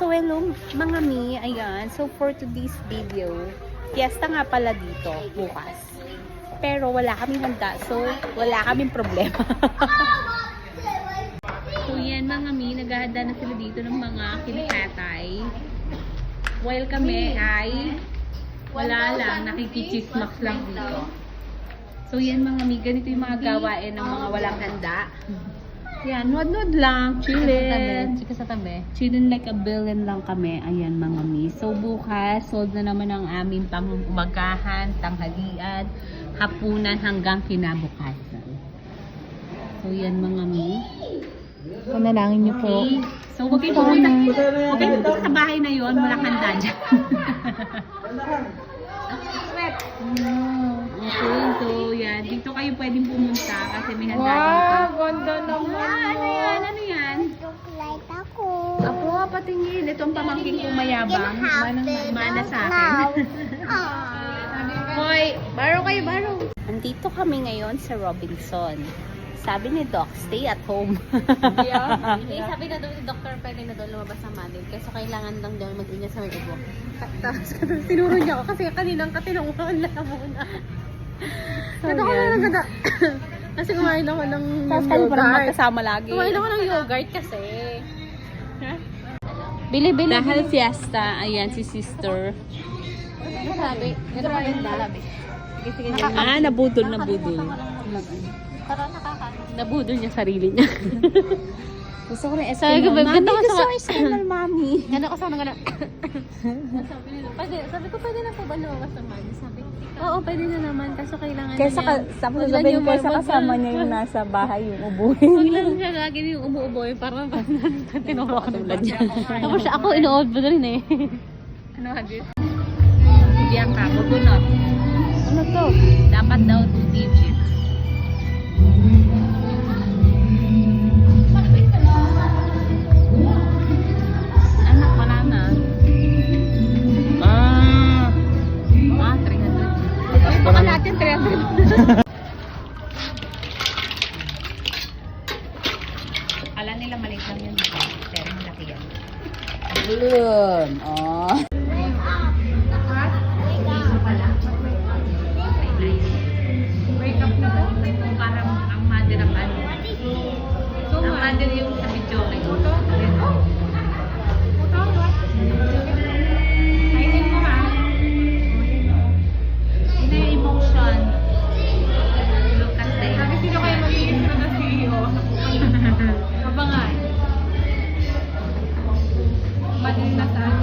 So hello mga mi, ayan. So for today's video, fiesta nga pala dito bukas. Pero wala kaming handa, so wala kaming problema. So yan mga mi, naghahanda na sila dito ng mga kinikatay. While kami ay wala lang, nakikichismak lang dito. So yan mga mi, ganito yung mga gawain ng mga walang handa. Yan, nuod-nuod lang, chillin. Chika sa tabi. Chillin like a villain lang kami. Ayan mga mi. So bukas, sold na naman ang aming pang-umagahan, tanghalian, hapunan hanggang kinabukasan. So yan mga mi. Panalangin niyo po. Okay. So huwag kayo pupunta sa bahay na yon, walang handa dyan. Okay, so yan. Dito kayo pwedeng pumunta kasi may handa dito. Ganda naman. Ano yan? Chocolate ako. Apo, patingin. Itong pamangking ko mayabang. Mana sa akin. Hoy, baro kayo, baro. Andito kami ngayon sa Robinson. Sabi ni Doc, stay at home. Sabi na daw ni Dr. pwede na daw lumabas ng Madrid. Kasi kailangan lang daw mag-ingat sa may ubo. Tapos tinuro niya ako kasi kaninang katinungan na muna. So, yan. Kasi kumain ako ng Tapos kayo parang magkasama lagi. Kumain ako ng yogurt kasi. Bili-bili. Dahil fiesta, ayan si sister. Sabi, gano'n pa rin dalabi. Sige, Nabudol. Parang nakakaano. Nabudol niya sarili niya. Gusto ko rin Sabi ko, Mami, ganda ko gusto sa- ko Eskimo, Mami. Gano'n ko sa mga sabi ko, pwede na po ba lumabas ng Madrid? Sabi ko, oo, pwede na naman. Kaso kailangan Kesa niya. tapos sasabihin ko sa kasama niya yung nasa bahay yung ubuhin. Huwag lang siya lagi yung umuubo eh. Parang tinuro ko ng blood niya. Tapos siya, ako inuod mo rin eh. Ano hadit? Bianca, bugunot. Ano to? Dapat daw 2 digits. Anak, wala na. 300. Baka natin 300. Kala nila maliit lang yun. Pero malaki yan. Yun. Oh. Wake up na to. Parang ang mother ang ano. Ang mother yung sa video. Kainin mo ha. Yun yung emotion. Look at them. Sabi sino kayo mag-iisip na CEO? Mabangay. Madin na tayo.